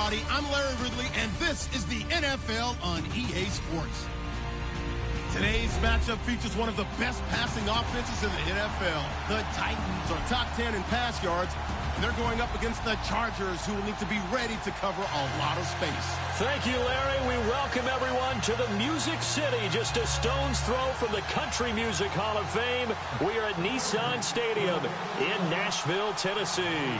everybody. I'm Larry Ridley, and this is the NFL on EA Sports. Today's matchup features one of the best passing offenses in the NFL. The Titans are top 10 in pass yards, and they're going up against the Chargers, who will need to be ready to cover a lot of space. Thank you, Larry. We welcome everyone to the Music City, just a stone's throw from the Country Music Hall of Fame. We are at Nissan Stadium in Nashville, Tennessee.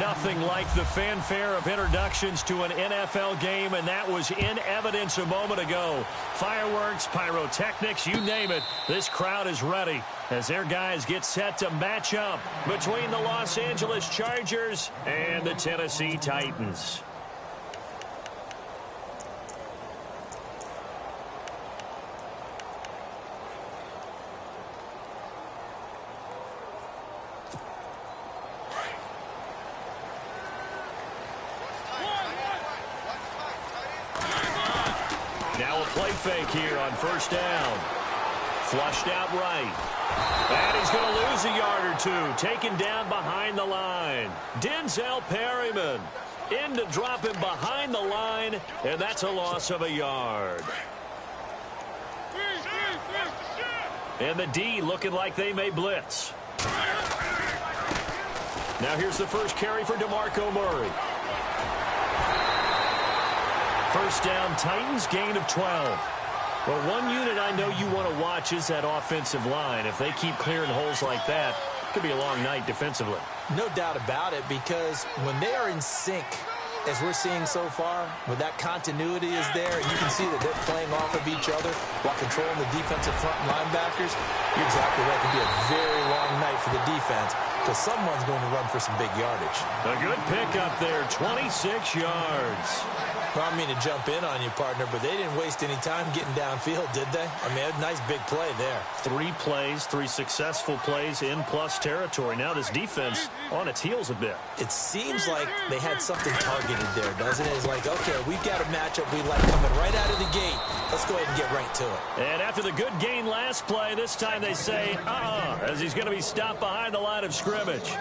Nothing like the fanfare of introductions to an NFL game, and that was in evidence a moment ago. Fireworks, pyrotechnics, you name it. This crowd is ready as their guys get set to match up between the Los Angeles Chargers and the Tennessee Titans. Now a play fake here on first down. Flushed out right. And he's going to lose a yard or two. Taken down behind the line. Denzel Perryman in to drop him behind the line. And that's a loss of a yard. And the D looking like they may blitz. Now here's the first carry for DeMarco Murray. First down, Titans, gain of 12. Well, one unit I know you want to watch is that offensive line. If they keep clearing holes like that, it could be a long night defensively. No doubt about it, because when they are in sync, as we're seeing so far, when that continuity is there, you can see that they're playing off of each other while controlling the defensive front linebackers. You're exactly right. It could be a very long night for the defense because someone's going to run for some big yardage. A good pickup there, 26 yards. Well, I mean to jump in on you, partner, but they didn't waste any time getting downfield, did they? I mean, a nice big play there. 3 plays, 3 successful plays in plus territory. Now this defense on its heels a bit. It seems like they had something targeted there, doesn't it? It's like, okay, we've got a matchup we like coming right out of the gate. Let's go ahead and get right to it. And after the good gain last play, this time they say, as he's going to be stopped behind the line of scrimmage.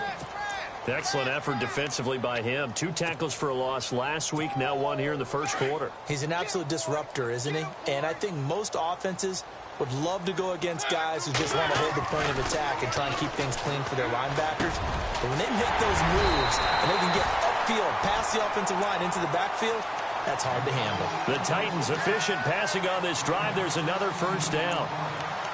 Excellent effort defensively by him. 2 tackles for a loss last week, now 1 here in the first quarter. He's an absolute disruptor, isn't he? And I think most offenses would love to go against guys who just want to hold the point of attack and try and keep things clean for their linebackers. But when they make those moves and they can get upfield, past the offensive line into the backfield, that's hard to handle. The Titans efficient passing on this drive. There's another first down.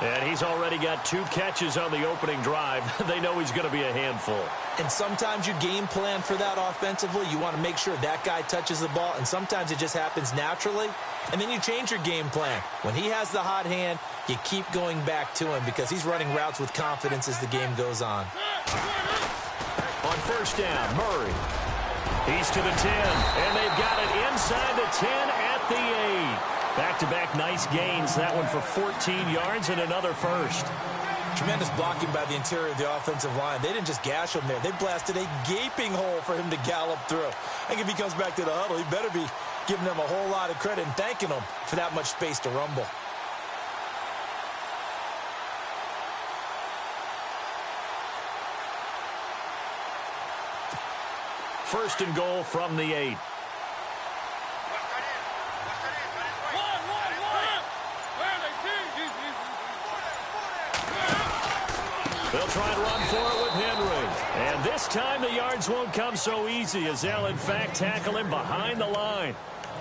And he's already got 2 catches on the opening drive. They know he's going to be a handful. And sometimes you game plan for that offensively. You want to make sure that guy touches the ball, and sometimes it just happens naturally. And then you change your game plan. When he has the hot hand, you keep going back to him because he's running routes with confidence as the game goes on. On first down, Murray. He's to the 10, and they've got it inside the 10 at the 8. Back-to-back nice gains. That one for 14 yards and another first. Tremendous blocking by the interior of the offensive line. They didn't just gash him there. They blasted a gaping hole for him to gallop through. I think if he comes back to the huddle, he better be giving them a whole lot of credit and thanking them for that much space to rumble. First and goal from the 8. They'll try and run for it with Henry. And this time the yards won't come so easy as they'll, in fact, tackle him behind the line.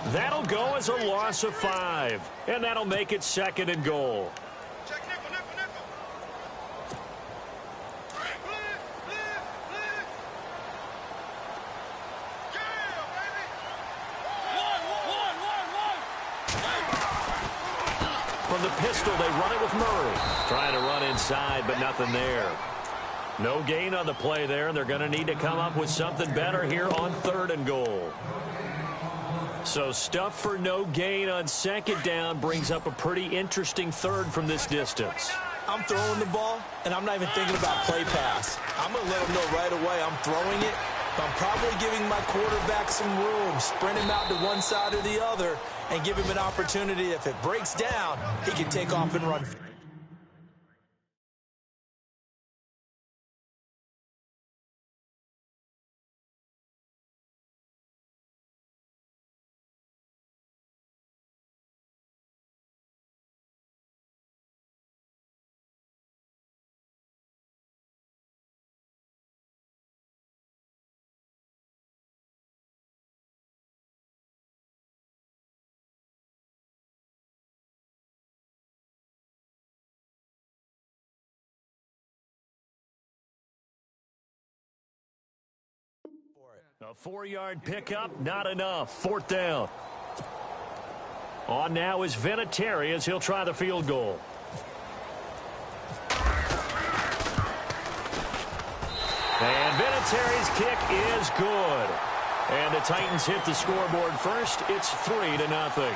That'll go as a loss of 5. And that'll make it second and goal. From the pistol, they run it with Murray. Trying to run inside, but nothing there. No gain on the play there, and they're going to need to come up with something better here on 3rd and goal. So stuff for no gain on 2nd down brings up a pretty interesting 3rd from this distance. I'm throwing the ball, and I'm not even thinking about play pass. I'm going to let them know right away I'm throwing it. I'm probably giving my quarterback some room, sprint him out to one side or the other, and give him an opportunity. If it breaks down, he can take off and run. A 4-yard pickup, not enough. 4th down. On now is Vinatieri as he'll try the field goal. And Vinatieri's kick is good. And the Titans hit the scoreboard first. It's 3-0.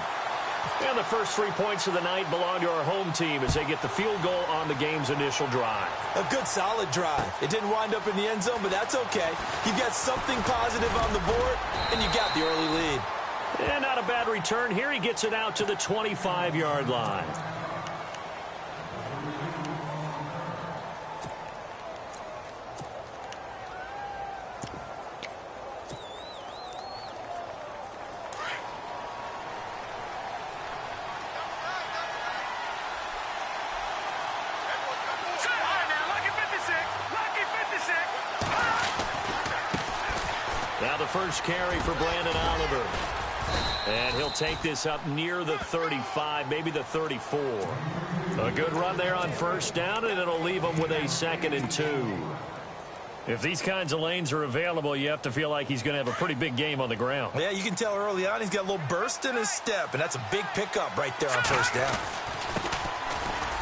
And the first 3 points of the night belong to our home team as they get the field goal on the game's initial drive. A good, solid drive. It didn't wind up in the end zone, but that's okay. You got something positive on the board, and you got the early lead. And not a bad return here. He gets it out to the 25-yard line. Now the first carry for Brandon Oliver. And he'll take this up near the 35, maybe the 34. A good run there on first down, and it'll leave him with a 2nd and 2. If these kinds of lanes are available, you have to feel like he's going to have a pretty big game on the ground. Yeah, you can tell early on he's got a little burst in his step, and that's a big pickup right there on first down.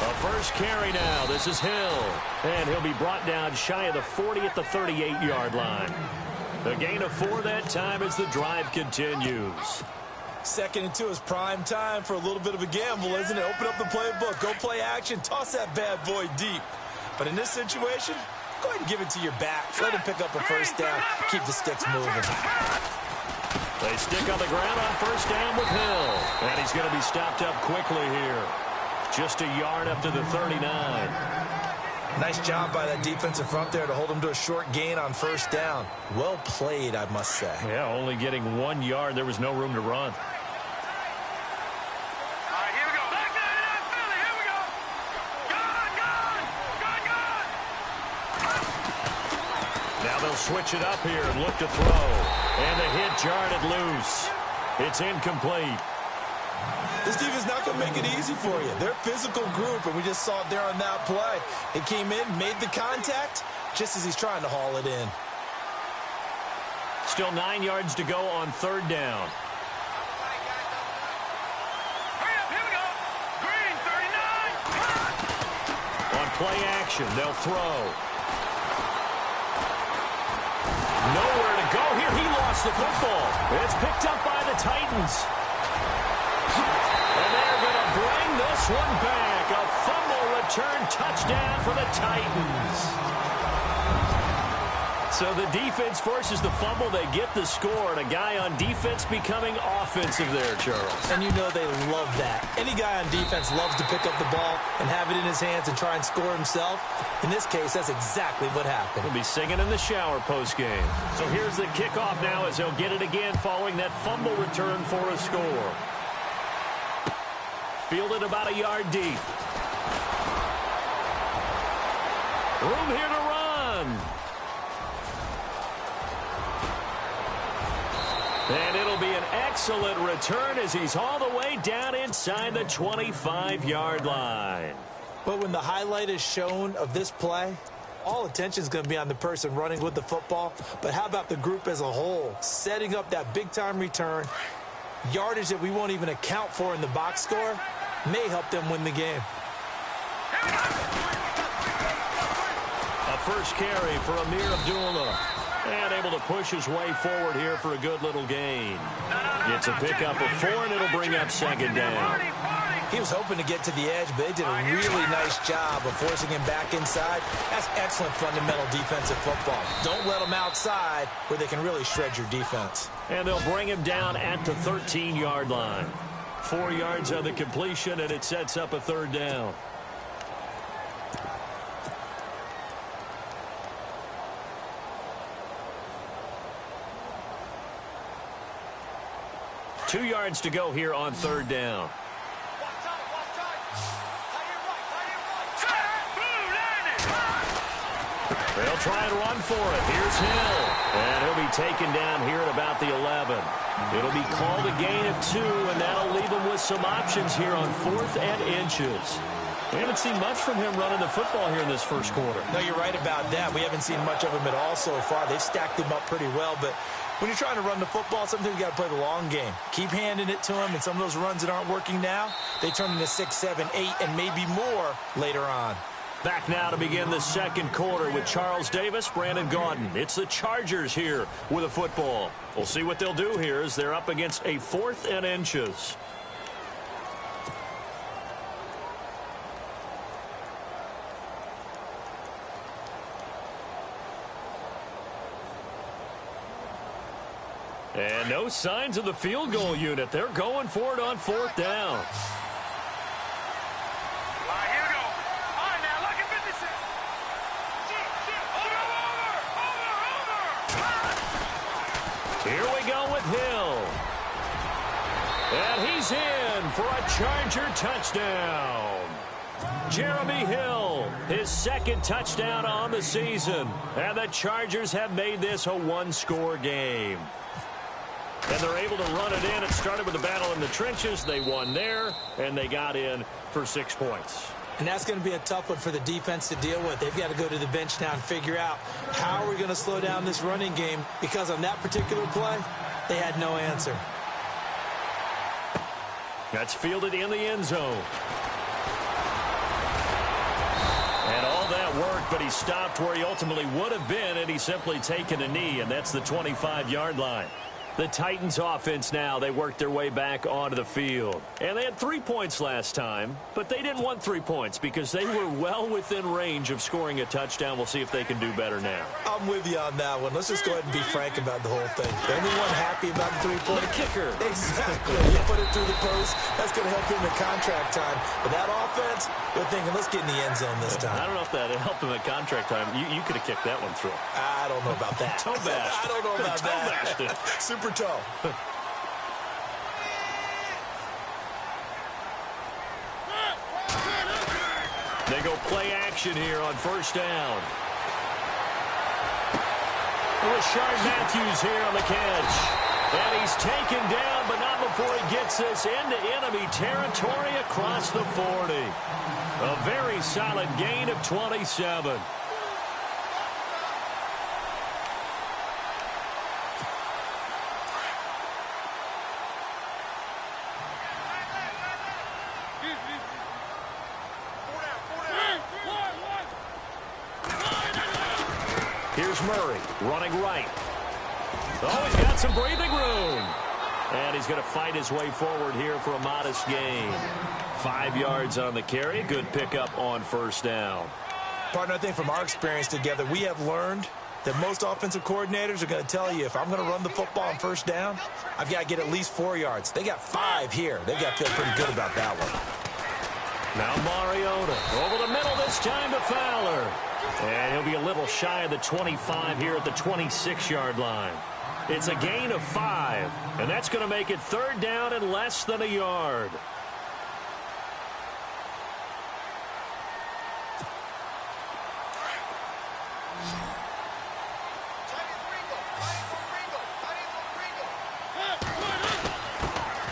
A first carry now. This is Hill. And he'll be brought down shy of the 40 at the 38-yard line. A gain of 4 that time as the drive continues. 2nd and 2 is prime time for a little bit of a gamble, isn't it? Open up the playbook, go play action, toss that bad boy deep. But in this situation, go ahead and give it to your back. Let him pick up a first down. Keep the sticks moving. They stick on the ground on first down with Hill. And he's going to be stopped up quickly here. Just a yard up to the 39. Nice job by that defensive front there to hold him to a short gain on first down. Well played, I must say. Yeah, only getting 1 yard. There was no room to run. Now they'll switch it up here and look to throw. And the hit jarred it loose. It's incomplete. This defense is not going to make it easy for you. They're a physical group, and we just saw it there on that play. He came in, made the contact, just as he's trying to haul it in. Still 9 yards to go on 3rd down. Here we go. Green, 39. On play action, they'll throw. Nowhere to go here. He lost the football. It's picked up by the Titans. And they're going to bring this one back. A fumble return touchdown for the Titans. So the defense forces the fumble. They get the score. And a guy on defense becoming offensive there, Charles. And you know they love that. Any guy on defense loves to pick up the ball and have it in his hands and try and score himself. In this case, that's exactly what happened. He'll be singing in the shower postgame. So here's the kickoff now as they'll get it again following that fumble return for a score. Fielded about a yard deep. Room here to run. And it'll be an excellent return as he's all the way down inside the 25-yard line. But when the highlight is shown of this play, all attention is going to be on the person running with the football. But how about the group as a whole? Setting up that big-time return, yardage that we won't even account for in the box score, may help them win the game. A first carry for Amir Abdullah. And able to push his way forward here for a good little gain. Gets a pickup of 4, and it'll bring up 2nd down. He was hoping to get to the edge, but they did a really nice job of forcing him back inside. That's excellent fundamental defensive football. Don't let them outside where they can really shred your defense. And they'll bring him down at the 13-yard line. 4 yards on the completion, and it sets up a 3rd down. Two yards to go here on 3rd down. They'll try and run for it. Here's Hill. And he'll be taken down here at about the 11. It'll be called a gain of 2, and that'll leave him with some options here on 4th and inches. We haven't seen much from him running the football here in this first quarter. No, you're right about that. We haven't seen much of him at all so far. They've stacked him up pretty well, but when you're trying to run the football, sometimes you got to play the long game. Keep handing it to them, and some of those runs that aren't working now, they turn into 6, 7, 8, and maybe more later on. Back now to begin the second quarter with Charles Davis, Brandon Gaudin. It's the Chargers here with a football. We'll see what they'll do here as they're up against a 4th and inches. And no signs of the field goal unit. They're going for it on 4th down. Here we go with Hill. And he's in for a Charger touchdown. Jeremy Hill, his 2nd touchdown on the season. And the Chargers have made this a one-score game. And they're able to run it in. It started with a battle in the trenches. They won there, and they got in for 6 points. And that's going to be a tough one for the defense to deal with. They've got to go to the bench now and figure out how are we going to slow down this running game, because on that particular play, they had no answer. That's fielded in the end zone. And all that work, but he stopped where he ultimately would have been, and he's simply taken a knee, and that's the 25-yard line. The Titans offense now, they worked their way back onto the field. And they had 3 points last time, but they didn't want 3 points because they were well within range of scoring a touchdown. We'll see if they can do better now. I'm with you on that one. Let's just go ahead and be frank about the whole thing. The only one happy about the 3-point kicker. Exactly. You put it through the post. That's going to help him in contract time. But that offense, they're thinking, let's get in the end zone this time. I don't know if that helped him at contract time. You could have kicked that one through. I don't know about that. Toe bashed. I don't know about Toe bashed that. Super toe. They go play action here on 1st down. Rashard Matthews here on the catch. And he's taken down, but not before he gets this into enemy territory across the 40. A very solid gain of 27. Here's Murray running right. Oh, he's got some breathing room. And he's going to fight his way forward here for a modest gain. 5 yards on the carry. Good pickup on 1st down. Partner, I think from our experience together, we have learned that most offensive coordinators are going to tell you, if I'm going to run the football on 1st down, I've got to get at least 4 yards. They got 5 here. They've got to feel pretty good about that one. Now Mariota over the middle, this time to Fowler. And he'll be a little shy of the 25 here at the 26-yard line. It's a gain of 5, and that's going to make it 3rd down and less than a yard.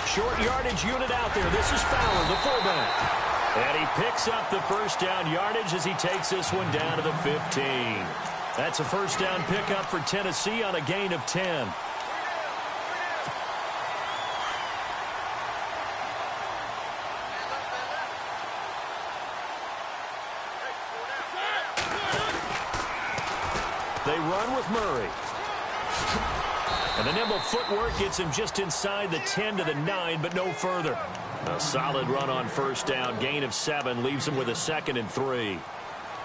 Short yardage unit out there. This is Fowler, the fullback. And he picks up the 1st down yardage as he takes this one down to the 15. That's a 1st down pickup for Tennessee on a gain of 10. They run with Murray. And the nimble footwork gets him just inside the 10 to the 9, but no further. A solid run on 1st down. Gain of 7 leaves him with a 2nd and 3.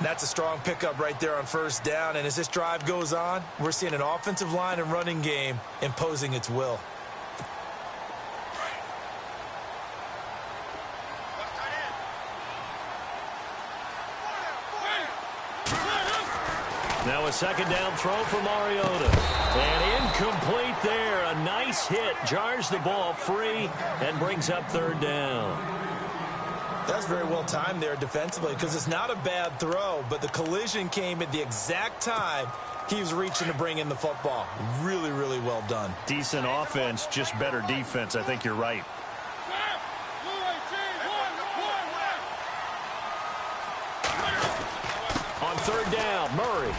That's a strong pickup right there on 1st down. And as this drive goes on, we're seeing an offensive line and running game imposing its will. Now a 2nd down throw for Mariota. And incomplete there. A nice hit. Jars the ball free and brings up 3rd down. That's very well timed there defensively, because it's not a bad throw, but the collision came at the exact time he was reaching to bring in the football. Really, really well done. Decent offense, just better defense. I think you're right. On 3rd down, Murray.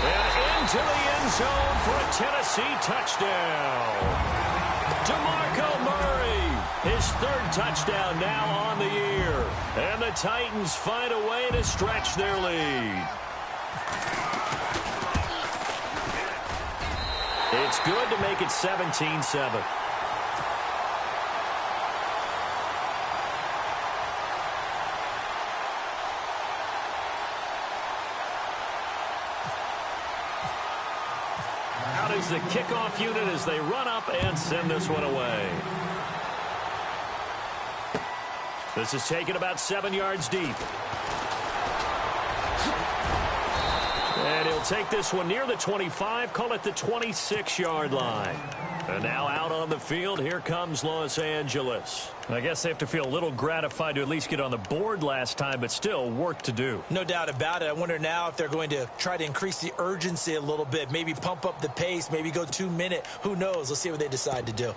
And into the end zone for a Tennessee touchdown. DeMarco Murray, his third touchdown now on the year. And the Titans find a way to stretch their lead. It's good to make it 17-7. Out is the kickoff unit as they run up and send this one away. This is taken about 7 yards deep. And he'll take this one near the 25, call it the 26-yard line. And now out on the field, here comes Los Angeles. I guess they have to feel a little gratified to at least get on the board last time, but still work to do. No doubt about it. I wonder now if they're going to try to increase the urgency a little bit, maybe pump up the pace, maybe go 2 minute. Who knows? Let's see what they decide to do.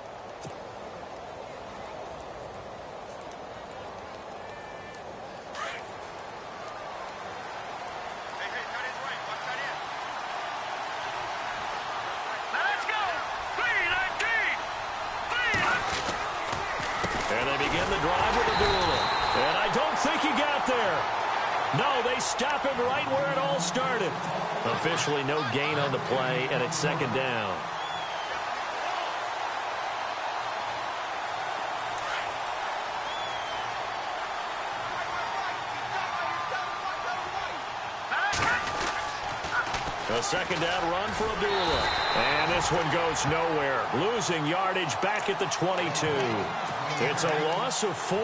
And they begin the drive with Abdullah. And I don't think he got there. No, they stop him right where it all started. Officially no gain on the play, and it's second down. A second down run for Abdullah. And this one goes nowhere. Losing yardage back at the 22. It's a loss of 4.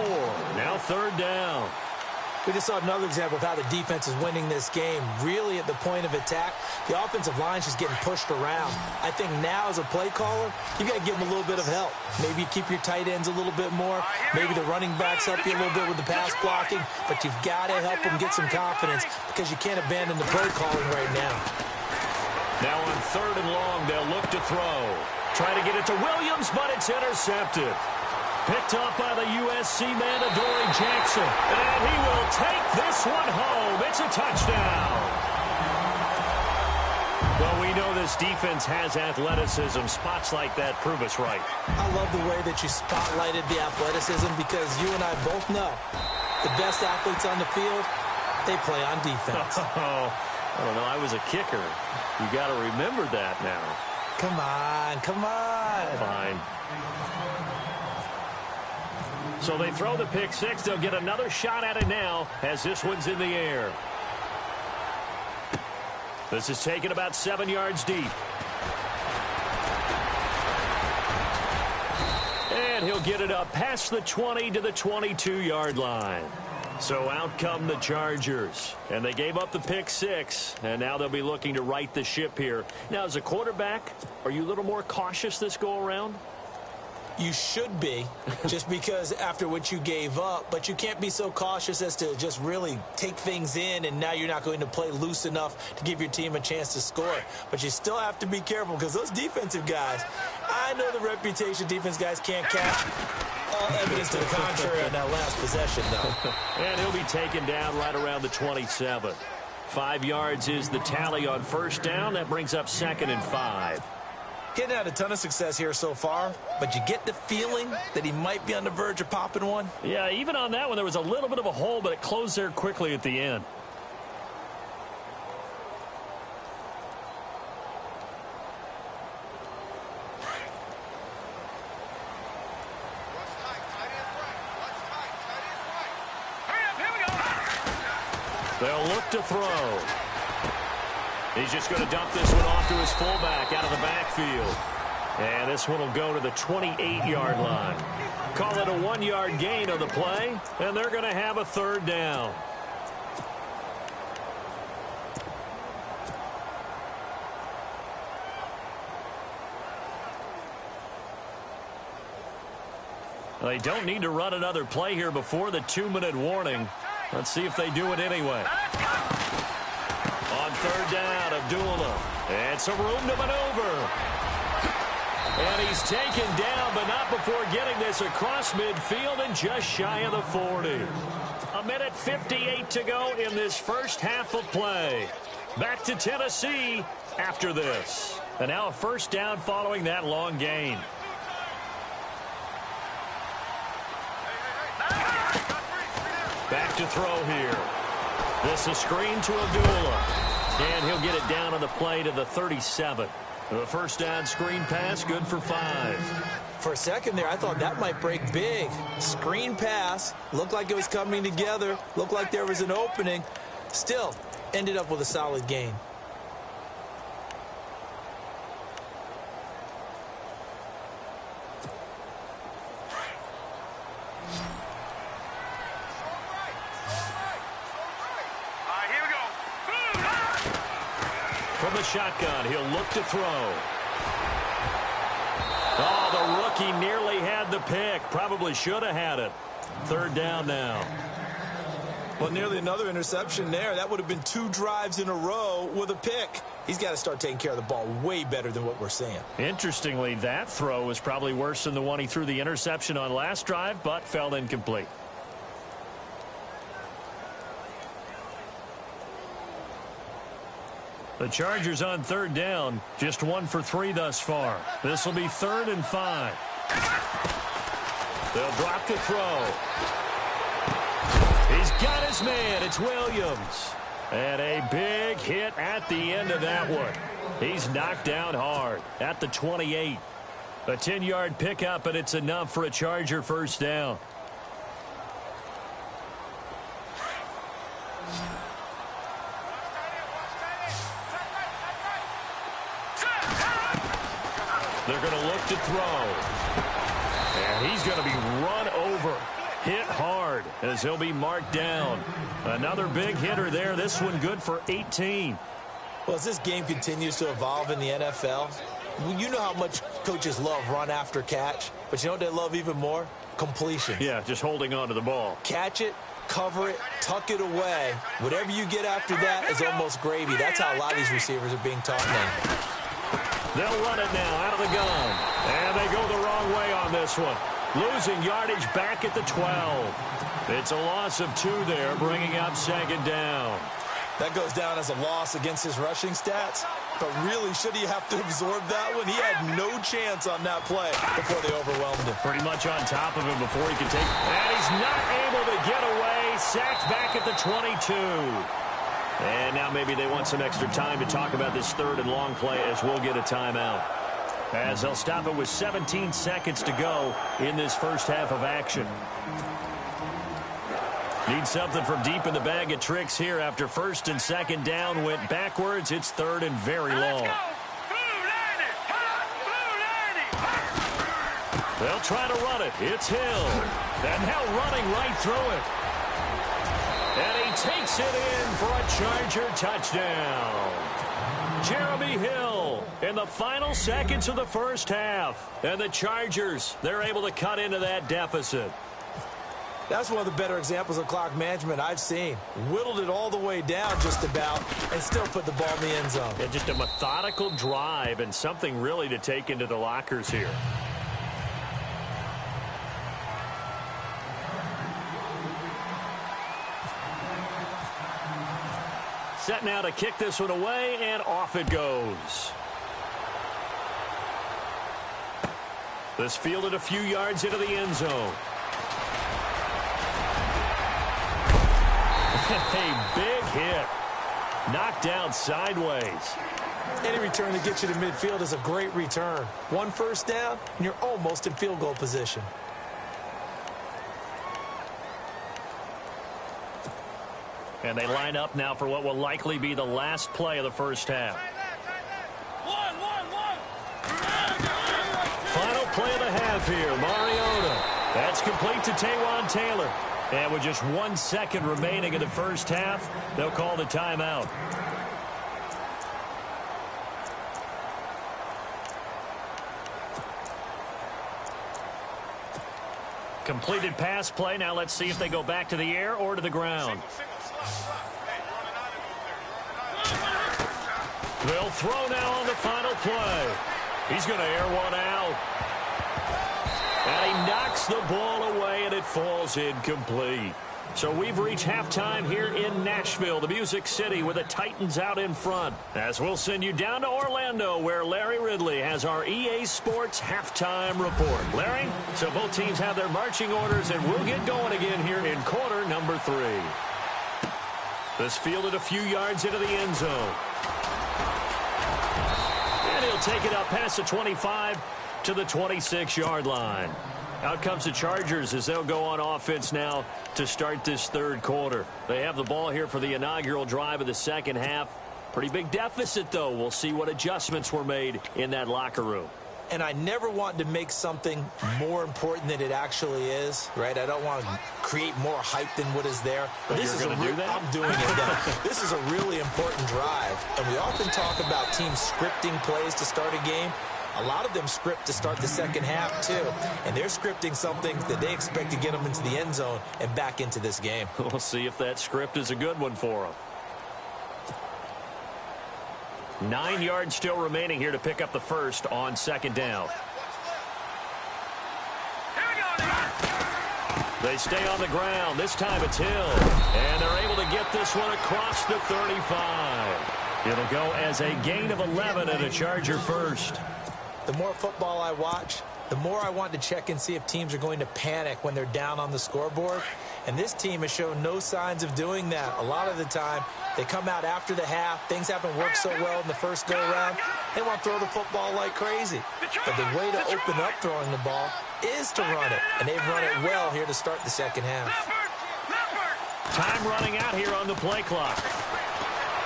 Now third down. We just saw another example of how the defense is winning this game. Really at the point of attack, the offensive line's just getting pushed around. I think now as a play caller, you got to give them a little bit of help. Maybe keep your tight ends a little bit more. Maybe the running backs help you a little bit with the pass blocking. But you've got to help them get some confidence because you can't abandon the play calling right now. Now on third and long, they'll look to throw. Try to get it to Williams, but it's intercepted. Picked up by the USC man, Adoree Jackson. And he will take this one home. It's a touchdown. Well, we know this defense has athleticism. Spots like that prove us right. I love the way that you spotlighted the athleticism because you and I both know the best athletes on the field, they play on defense. Oh, I don't know. I was a kicker. You got to remember that now. Come on, come on. Fine. So they throw the pick six. They'll get another shot at it now as this one's in the air. This is taken about 7 yards deep. And he'll get it up past the 20 to the 22-yard line. So out come the Chargers. And they gave up the pick six. And now they'll be looking to right the ship here. Now, as a quarterback, are you a little more cautious this go-around? You should be, just because after what you gave up. But you can't be so cautious as to just really take things in, and now you're not going to play loose enough to give your team a chance to score. But you still have to be careful because those defensive guys, I know the reputation defense guys can't catch. All evidence to the contrary on that last possession, though. And he'll be taken down right around the 27. 5 yards is the tally on first down. That brings up 2nd and 5. Getting had a ton of success here so far, but you get the feeling that he might be on the verge of popping one. Yeah, even on that one, there was a little bit of a hole, but it closed there quickly at the end. They'll look to throw. He's just going to dump this one off to his fullback out of the backfield. And this one will go to the 28-yard line. Call it a 1-yard gain on the play, and they're going to have a third down. They don't need to run another play here before the 2-minute warning. Let's see if they do it anyway. On third down, Abdullah. And some room to maneuver. And he's taken down, but not before getting this across midfield and just shy of the 40. 1:58 to go in this first half of play. Back to Tennessee after this. And now a first down following that long gain. Back to throw here. This is screen to Abdullah. And he'll get it down on the play to the 37. The first down screen pass, good for 5. For a second there, I thought that might break big. Screen pass, looked like it was coming together, looked like there was an opening. Still, ended up with a solid gain. From the shotgun, he'll look to throw. Oh, the rookie nearly had the pick. Probably should have had it. Third down now. Well, nearly another interception there. That would have been 2 drives in a row with a pick. He's got to start taking care of the ball way better than what we're seeing. Interestingly, that throw was probably worse than the one he threw the interception on last drive, but fell incomplete. The Chargers on third down, just 1 for 3 thus far. This will be 3rd and 5. They'll drop to throw. He's got his man. It's Williams. And a big hit at the end of that one. He's knocked down hard at the 28. A 10-yard pickup, and it's enough for a Charger first down. They're going to look to throw. And he's going to be run over. Hit hard as he'll be marked down. Another big hitter there. This one good for 18. Well, as this game continues to evolve in the NFL, you know how much coaches love run after catch. But you know what they love even more? Completion. Yeah, just holding on to the ball. Catch it, cover it, tuck it away. Whatever you get after that is almost gravy. That's how a lot of these receivers are being taught now. They'll run it now out of the gun. And they go the wrong way on this one. Losing yardage back at the 12. It's a loss of 2 there, bringing up 2nd down. That goes down as a loss against his rushing stats. But really, should he have to absorb that one? He had no chance on that play before they overwhelmed him. Pretty much on top of him before he could take. And he's not able to get away. Sacked back at the 22. And now maybe they want some extra time to talk about this 3rd and long play as we'll get a timeout. As they'll stop it with 17 seconds to go in this first half of action. Need something from deep in the bag of tricks here after 1st and 2nd down went backwards. It's 3rd and very long. They'll try to run it. It's Hill. And now running right through it. And he takes it in for a Charger touchdown. Jeremy Hill in the final seconds of the first half. And the Chargers, they're able to cut into that deficit. That's one of the better examples of clock management I've seen. Whittled it all the way down just about and still put the ball in the end zone. Yeah, just a methodical drive and something really to take into the lockers here. Set now to kick this one away, and off it goes. This fielded a few yards into the end zone. A big hit. Knocked down sideways. Any return to get you to midfield is a great return. 1 first down, and you're almost in field goal position. And they line up now for what will likely be the last play of the first half. Final play of the half here, Mariota. That's complete to Taywan Taylor. And with just 1 second remaining in the first half, they'll call the timeout. Completed pass play. Now let's see if they go back to the air or to the ground. They'll throw now on the final play. He's going to air one out. And he knocks the ball away, and it falls incomplete. So we've reached halftime here in Nashville, the Music City, with the Titans out in front. As we'll send you down to Orlando, where Larry Ridley has our EA Sports halftime report. Larry, so both teams have their marching orders, and we'll get going again here in quarter number 3. This fielded a few yards into the end zone. And he'll take it up past the 25 to the 26-yard line. Out comes the Chargers as they'll go on offense now to start this third quarter. They have the ball here for the inaugural drive of the second half. Pretty big deficit, though. We'll see what adjustments were made in that locker room. And I never want to make something more important than it actually is, right? I don't want to create more hype than what is there. But this is going to do that? I'm doing it now. This is a really important drive. And we often talk about teams scripting plays to start a game. A lot of them script to start the second half, too. And they're scripting something that they expect to get them into the end zone and back into this game. We'll see if that script is a good one for them. 9 yards still remaining here to pick up the first on second down. They stay on the ground. This time it's Hill. And they're able to get this one across the 35. It'll go as a gain of 11 and a Charger first. The more football I watch, the more I want to check and see if teams are going to panic when they're down on the scoreboard. And this team has shown no signs of doing that. A lot of the time, they come out after the half. Things haven't worked so well in the first go-around. They want to throw the football like crazy. But the way to open up throwing the ball is to run it. And they've run it well here to start the second half. Time running out here on the play clock.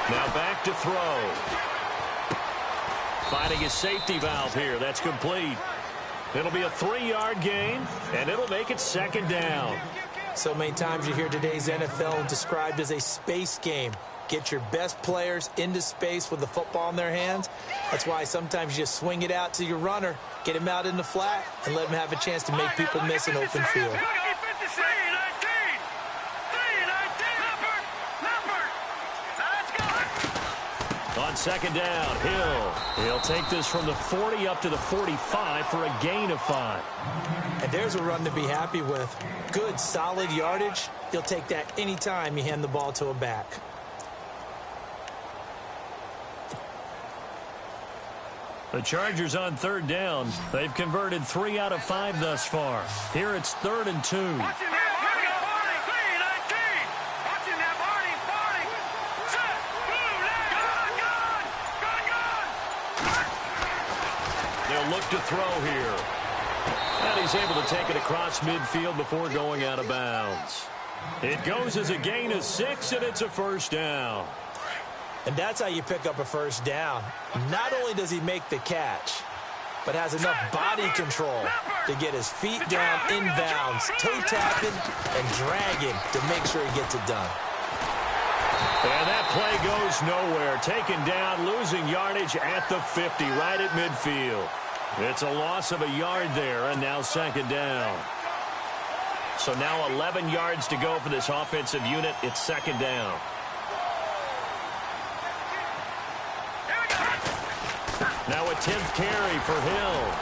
Now back to throw. Finding his safety valve here. That's complete. It'll be a 3-yard gain, and it'll make it second down. So many times you hear today's NFL described as a space game. Get your best players into space with the football in their hands. That's why sometimes you just swing it out to your runner, get him out in the flat, and let him have a chance to make people miss an open field. On second down, He'll take this from the 40 up to the 45 for a gain of 5. And there's a run to be happy with. Good, solid yardage. He'll take that anytime you hand the ball to a back. The Chargers on third down. They've converted 3 out of 5 thus far. Here it's 3rd and 2. Look to throw here. And he's able to take it across midfield before going out of bounds. It goes as a gain of 6, and it's a first down. And that's how you pick up a first down. Not only does he make the catch, but has enough body control to get his feet down inbounds, toe tapping and dragging to make sure he gets it done. And that play goes nowhere. Taken down, losing yardage at the 50, right at midfield. It's a loss of a yard there, and now second down. So now 11 yards to go for this offensive unit. It's second down. Now a 10th carry for Hill.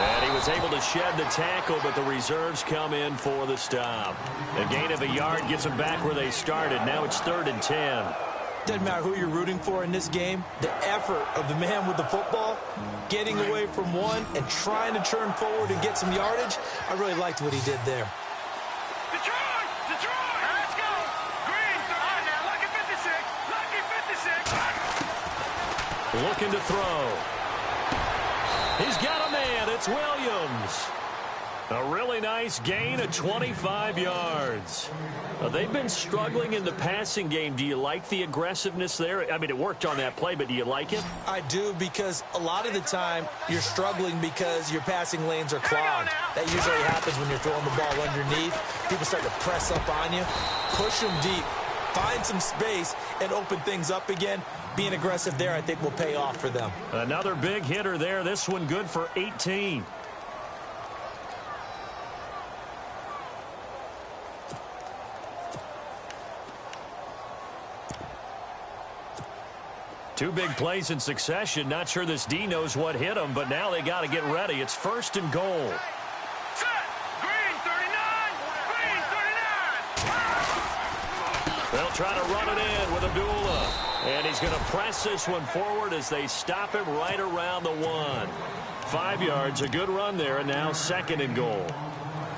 And he was able to shed the tackle, but the reserves come in for the stop. A gain of a yard gets them back where they started. Now it's 3rd and 10. Doesn't matter who you're rooting for in this game. The effort of the man with the football, getting away from one and trying to turn forward and get some yardage, I really liked what he did there. Detroit! Let's go! Green, on now, lucky 56, Looking to throw. He's got a man. It's Williams. A really nice gain of 25 yards. They've been struggling in the passing game. Do you like the aggressiveness there? I mean, it worked on that play, but do you like it? I do, because a lot of the time you're struggling because your passing lanes are clogged. That usually happens when you're throwing the ball underneath. People start to press up on you. Push them deep. Find some space and open things up again. Being aggressive there, I think, will pay off for them. Another big hitter there. This one good for 18. Two big plays in succession. Not sure this D knows what hit him, but now they got to get ready. It's 1st and goal. Set! Green 39! Green 39! They'll try to run it in with Abdullah. And he's going to press this one forward as they stop him right around the 1. 5 yards, a good run there, and now 2nd and goal.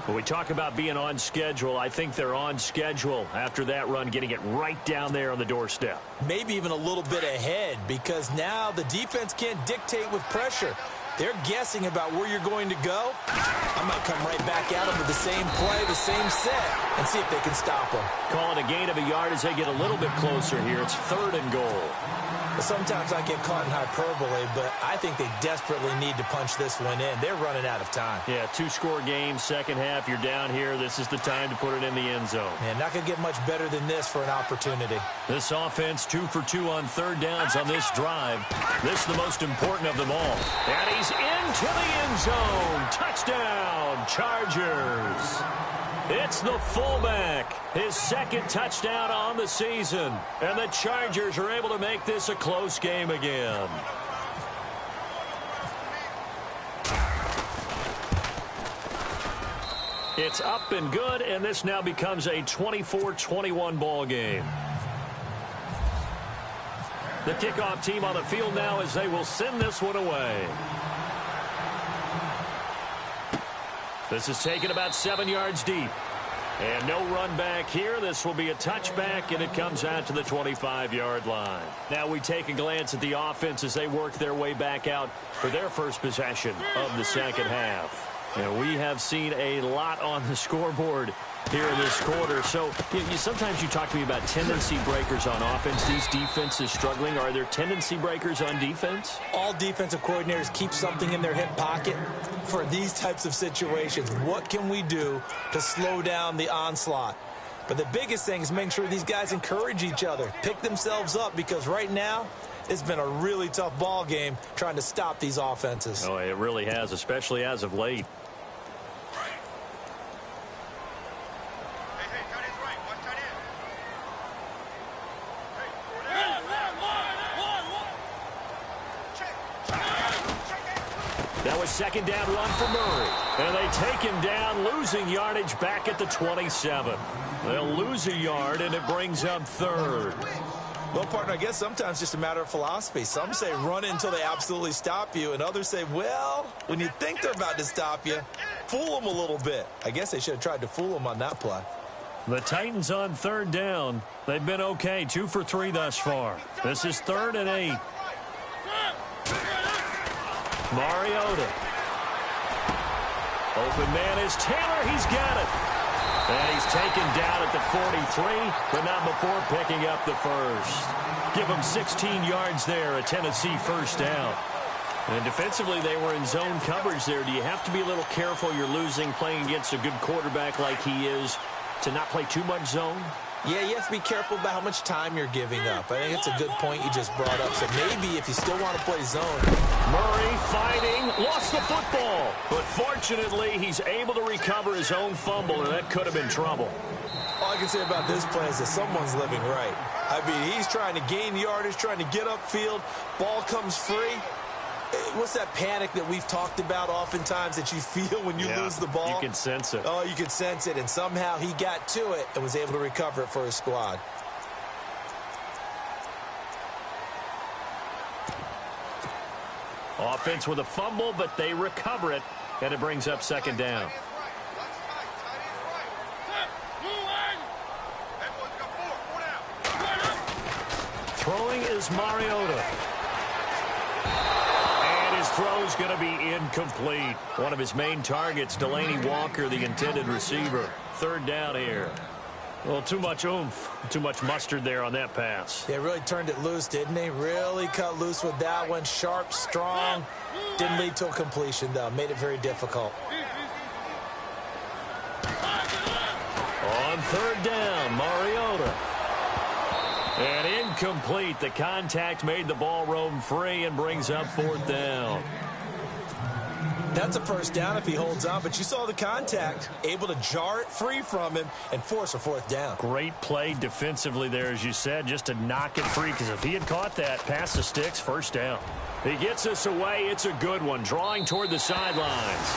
When we talk about being on schedule, I think they're on schedule after that run, getting it right down there on the doorstep. Maybe even a little bit ahead, because now the defense can't dictate with pressure. They're guessing about where you're going to go. I might come right back at them with the same play, the same set, and see if they can stop them. Call it a gain of a yard as they get a little bit closer here. It's 3rd and goal. Sometimes I get caught in hyperbole, but I think they desperately need to punch this one in. They're running out of time. Yeah, 2-score game, second half, you're down here. This is the time to put it in the end zone. Man, not going to get much better than this for an opportunity. This offense, 2 for 2 on 3rd downs on this drive. This is the most important of them all. And he's into the end zone. Touchdown, Chargers. It's the fullback, his 2nd touchdown on the season. And the Chargers are able to make this a close game again. It's up and good, and this now becomes a 24-21 ball game. The kickoff team on the field now as they will send this one away. This is taken about 7 yards deep. And no run back here. This will be a touchback, and it comes out to the 25-yard line. Now we take a glance at the offense as they work their way back out for their first possession of the second half. And we have seen a lot on the scoreboard here in this quarter. So sometimes you talk to me about tendency breakers on offense. These defenses struggling. Are there tendency breakers on defense? All defensive coordinators keep something in their hip pocket for these types of situations. What can we do to slow down the onslaught? But the biggest thing is making sure these guys encourage each other, pick themselves up, because right now it's been a really tough ball game trying to stop these offenses. Oh, it really has, especially as of late. That was 2nd down run for Murray. And they take him down, losing yardage back at the 27. They'll lose a yard, and it brings up 3rd. Well, partner, I guess sometimes it's just a matter of philosophy. Some say run until they absolutely stop you, and others say, well, when you think they're about to stop you, fool them a little bit. I guess they should have tried to fool them on that play. The Titans on 3rd down. They've been okay, 2 for 3 thus far. This is 3rd and 8. Mariota. Open man is Taylor. He's got it. And he's taken down at the 43, but not before picking up the first. Give him 16 yards there, a Tennessee first down. And defensively, they were in zone coverage there. Do you have to be a little careful? You're losing, playing against a good quarterback like he is, to not play too much zone? Yeah, you have to be careful about how much time you're giving up. I think it's a good point you just brought up. So maybe if you still want to play zone. Murray fighting, lost the football. But fortunately, he's able to recover his own fumble, and that could have been trouble. All I can say about this play is that someone's living right. I mean, he's trying to gain yardage, trying to get upfield. Ball comes free. What's that panic that we've talked about oftentimes that you feel when you lose the ball? You can sense it. Oh, you can sense it. And somehow he got to it and was able to recover it for his squad. Offense with a fumble, but they recover it, and it brings up 2nd down. Throwing is Mariota. Throw's going to be incomplete. One of his main targets, Delaney Walker, the intended receiver. 3rd down here. Well, too much oomph, too much mustard there on that pass. They really turned it loose, didn't they? Really cut loose with that one. Sharp, strong. Didn't lead to a completion, though. Made it very difficult. On 3rd down, Mariota. And incomplete. The contact made the ball roam free and brings up 4th down. That's a first down if he holds on, but you saw the contact. Able to jar it free from him and force a 4th down. Great play defensively there, as you said, just to knock it free, because if he had caught that, past the sticks, 1st down. He gets us away. It's a good one, drawing toward the sidelines.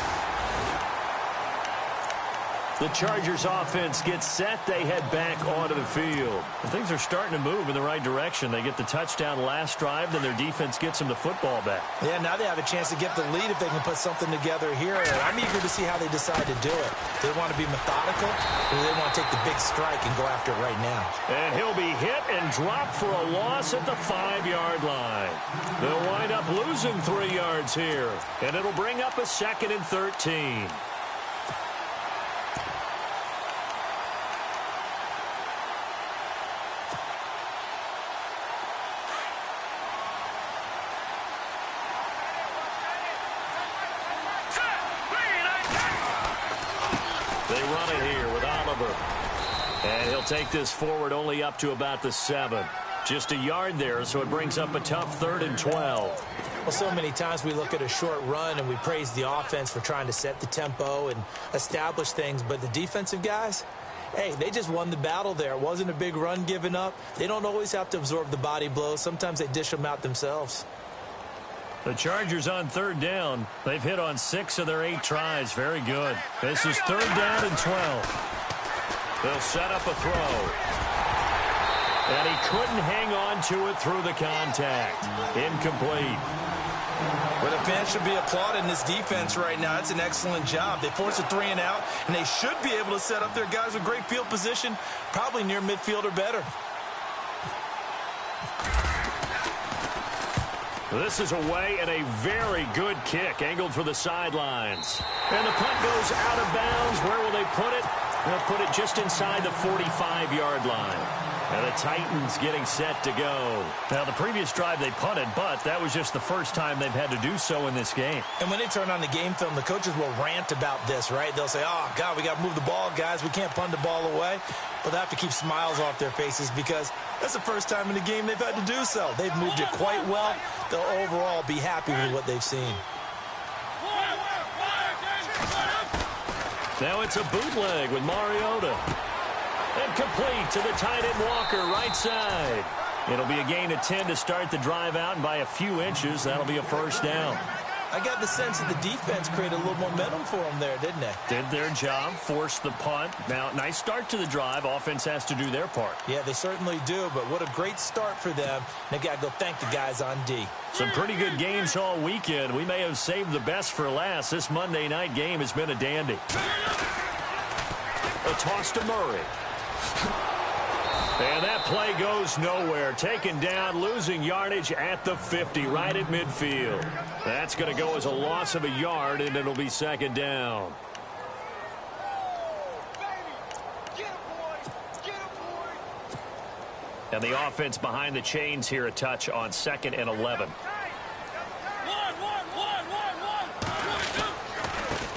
The Chargers offense gets set. They head back onto the field. And things are starting to move in the right direction. They get the touchdown last drive, then their defense gets them the football back. Yeah, now they have a chance to get the lead if they can put something together here. I'm eager to see how they decide to do it. Do they want to be methodical, or do they want to take the big strike and go after it right now? And he'll be hit and dropped for a loss at the 5-yard line. They'll wind up losing 3 yards here, and it'll bring up a 2nd and 13. And he'll take this forward only up to about the 7. Just a yard there, so it brings up a tough 3rd and 12. Well, so many times we look at a short run and we praise the offense for trying to set the tempo and establish things, but the defensive guys, hey, they just won the battle there. It wasn't a big run given up. They don't always have to absorb the body blows. Sometimes they dish them out themselves. The Chargers on 3rd down. They've hit on 6 of their 8 tries. Very good. This is 3rd down and 12. They'll set up a throw. And he couldn't hang on to it through the contact. Incomplete. Well, the fans should be applauding this defense right now. It's an excellent job. They force a 3 and out, and they should be able to set up their guys with great field position, probably near midfield or better. This is away and a very good kick, angled for the sidelines. And the punt goes out of bounds. Where will they put it? They'll put it just inside the 45-yard line. And the Titans getting set to go. Now, the previous drive they punted, but that was just the first time they've had to do so in this game. And when they turn on the game film, the coaches will rant about this, right? They'll say, oh, God, we got to move the ball, guys. We can't punt the ball away. But they have to keep smiles off their faces because that's the first time in the game they've had to do so. They've moved it quite well. They'll overall be happy with what they've seen. Now it's a bootleg with Mariota. And complete to the tight end Walker, right side. It'll be a gain of 10 to start the drive out, and by a few inches, that'll be a 1st down. I got the sense that the defense created a little momentum for them there, didn't they? Did their job, forced the punt. Now, nice start to the drive. Offense has to do their part. Yeah, they certainly do, but what a great start for them. They got to go thank the guys on D. Some pretty good games all weekend. We may have saved the best for last. This Monday night game has been a dandy. A toss to Murray. And that play goes nowhere. Taken down, losing yardage at the 50, right at midfield. That's going to go as a loss of a yard, and it'll be 2nd down. And the offense behind the chains here a touch on 2nd and 11.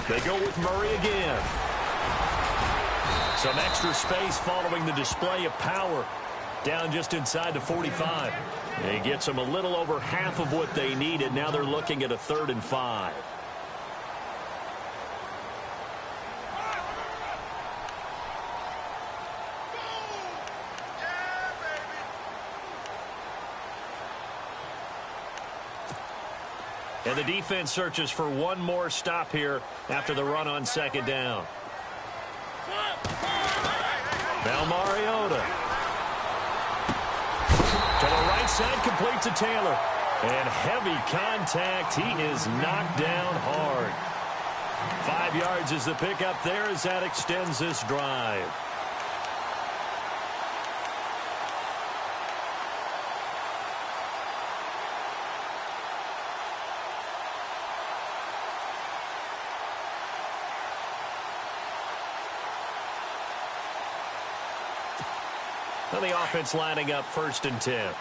They go with Murray again. Some extra space following the display of power. Down just inside the 45. He gets them a little over half of what they needed. Now they're looking at a 3rd and 5. And the defense searches for one more stop here after the run on 2nd down. Now Mariota. To the right side, complete to Taylor. And heavy contact. He is knocked down hard. 5 yards is the pickup there as that extends this drive. And the offense lining up 1st and 10.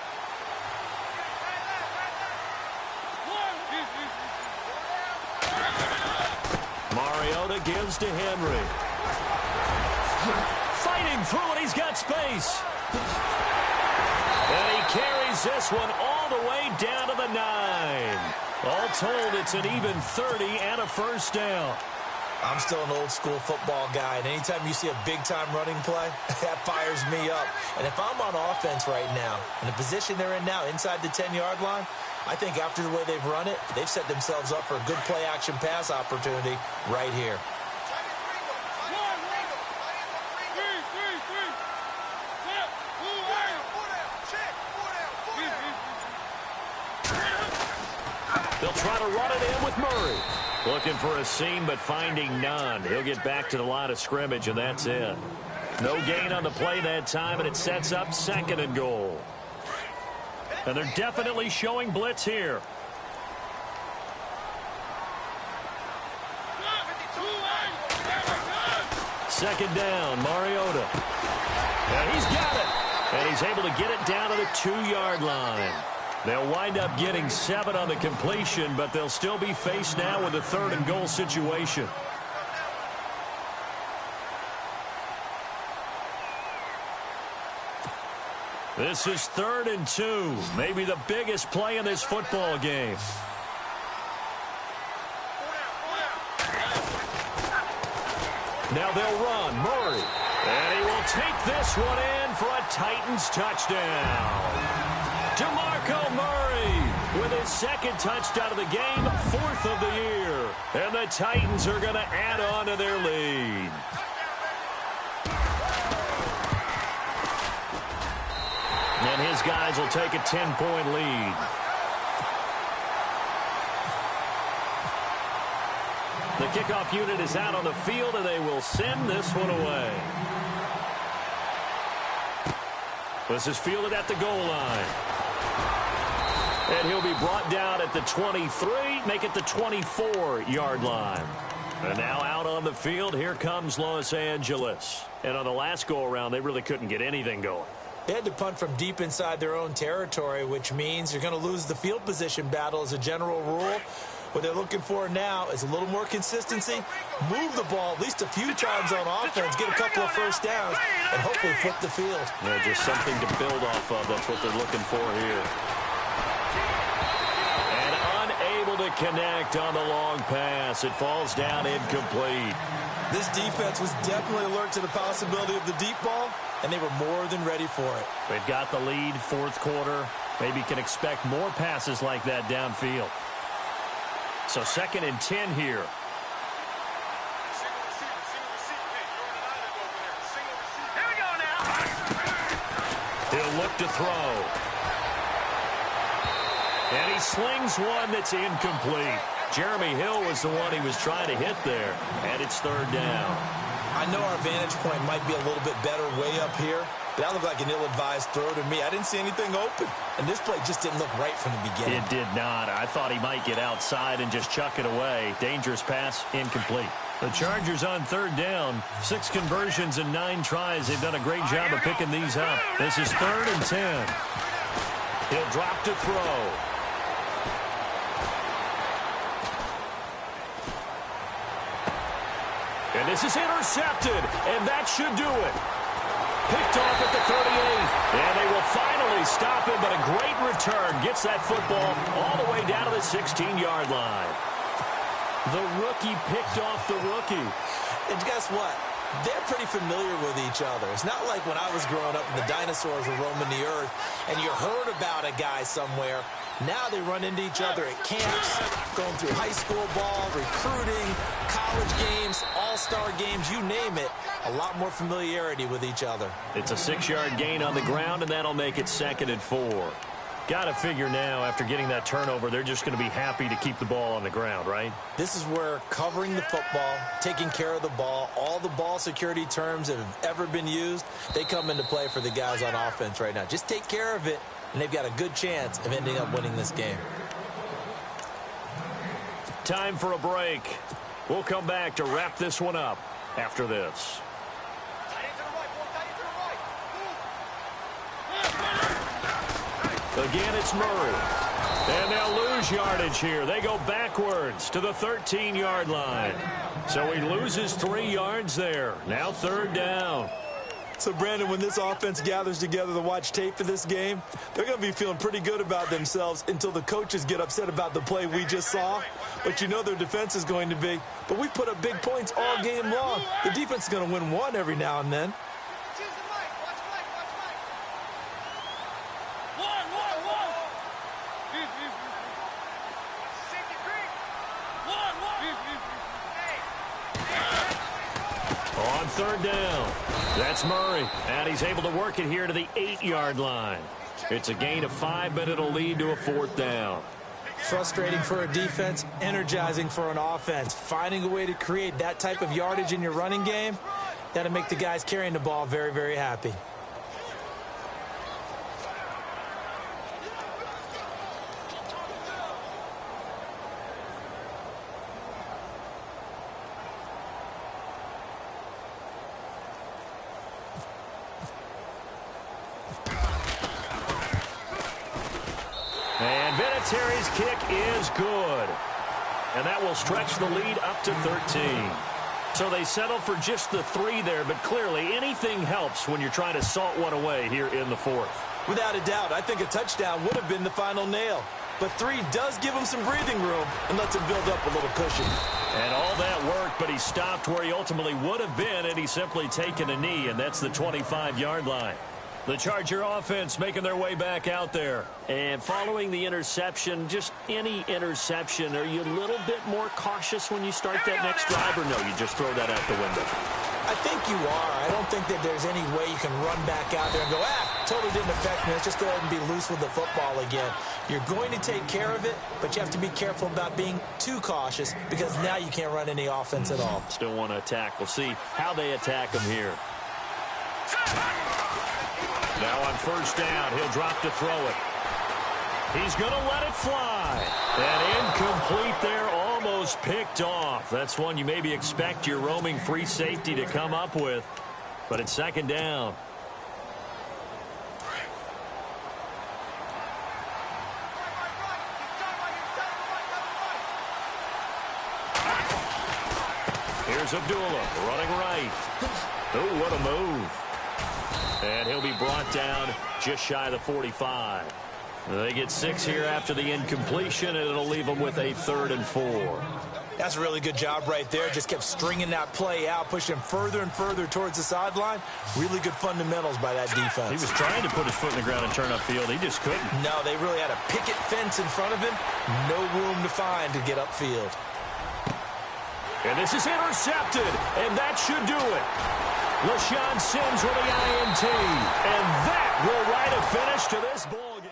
Mariota gives to Henry. Fighting through it, he's got space. And he carries this one all the way down to the 9. All told, it's an even 30 and a 1st down. I'm still an old-school football guy, and anytime you see a big-time running play, that fires me up. And if I'm on offense right now, in the position they're in now, inside the 10-yard line, I think after the way they've run it, they've set themselves up for a good play-action pass opportunity right here. try to run it in with Murray. Looking for a seam, but finding none. He'll get back to the line of scrimmage, and that's it. No gain on the play that time, and it sets up 2nd and goal. And they're definitely showing blitz here. Second down, Mariota. And he's got it. And he's able to get it down to the 2-yard line. They'll wind up getting 7 on the completion, but they'll still be faced now with a 3rd and goal situation. This is 3rd and 2, maybe the biggest play in this football game. Now they'll run. Murray. And he will take this one in for a Titans touchdown. DeMarco Murray with his 2nd touchdown of the game, 4th of the year. And the Titans are going to add on to their lead. And his guys will take a 10-point lead. The kickoff unit is out on the field, and they will send this one away. This is fielded at the goal line. And he'll be brought down at the 23, make it the 24-yard line. And now out on the field, here comes Los Angeles. And on the last go-around, they really couldn't get anything going. They had to punt from deep inside their own territory, which means you're going to lose the field position battle as a general rule. What they're looking for now is a little more consistency, move the ball at least a few times on offense, get a couple of first downs, and hopefully flip the field. Yeah, just something to build off of. That's what they're looking for here. And unable to connect on the long pass. It falls down incomplete. This defense was definitely alert to the possibility of the deep ball, and they were more than ready for it. They've got the lead, 4th quarter. Maybe can expect more passes like that downfield. So 2nd and 10 here. Here we go now. He'll look to throw. And he slings one that's incomplete. Jeremy Hill was the one he was trying to hit there. And it's 3rd down. I know our vantage point might be a little bit better way up here, but that looked like an ill-advised throw to me. I didn't see anything open, and this play just didn't look right from the beginning. It did not. I thought he might get outside and just chuck it away. Dangerous pass, incomplete. The Chargers on 3rd down. 6 conversions and 9 tries. They've done a great job of picking these up. This is 3rd and 10. He'll drop to throw. And this is intercepted, and that should do it. Picked off at the 38. And they will finally stop him, but a great return. Gets that football all the way down to the 16-yard line. The rookie picked off the rookie. And guess what? They're pretty familiar with each other. It's not like when I was growing up and the dinosaurs were roaming the earth and you heard about a guy somewhere. Now they run into each other at camps, going through high school ball, recruiting, college games, all-star games, you name it. A lot more familiarity with each other. It's a 6-yard gain on the ground, and that'll make it 2nd and 4. Got to figure now, after getting that turnover, they're just going to be happy to keep the ball on the ground, right? This is where covering the football, taking care of the ball, all the ball security terms that have ever been used, they come into play for the guys on offense right now. Just take care of it, and they've got a good chance of ending up winning this game. Time for a break. We'll come back to wrap this one up after this. Again, it's Murray. And they'll lose yardage here. They go backwards to the 13-yard line. So he loses 3 yards there. Now 3rd down. So, Brandon, when this offense gathers together to watch tape for this game, they're going to be feeling pretty good about themselves until the coaches get upset about the play we just saw. But you know their defense is going to be. But we put up big points all game long. The defense is going to win one every now and then. On 3rd down, that's Murray, and he's able to work it here to the 8-yard line. It's a gain of 5, but it'll lead to a 4th down. Frustrating for a defense, energizing for an offense. Finding a way to create that type of yardage in your running game, that'll make the guys carrying the ball very, very happy. And Vinatieri's kick is good. And that will stretch the lead up to 13. So they settle for just the 3 there, but clearly anything helps when you're trying to salt one away here in the 4th. Without a doubt, I think a touchdown would have been the final nail. But 3 does give him some breathing room and lets him build up a little cushion. And all that worked, but he stopped where he ultimately would have been, and he's simply taken a knee, and that's the 25-yard line. The Charger offense making their way back out there. And following the interception, just any interception, are you a little bit more cautious when you start that next drive, or no, you just throw that out the window? I think you are. I don't think that there's any way you can run back out there and go, totally didn't affect me. Let's just go ahead and be loose with the football again. You're going to take care of it, but you have to be careful about being too cautious because now you can't run any offense at all. Still want to attack. We'll see how they attack him here. Now on first down, he'll drop to throw it. He's going to let it fly. And incomplete there, almost picked off. That's one you maybe expect your roaming free safety to come up with. But it's second down. Here's Abdullah running right. Oh, what a move. And he'll be brought down just shy of the 45. They get 6 here after the incompletion, and it'll leave them with a 3rd and 4. That's a really good job right there. Just kept stringing that play out, pushing him further and further towards the sideline. Really good fundamentals by that defense. He was trying to put his foot in the ground and turn upfield. He just couldn't. No, they really had a picket fence in front of him. No room to find to get upfield. And this is intercepted, and that should do it. LaShawn Sims with the INT. And that will write a finish to this ball game.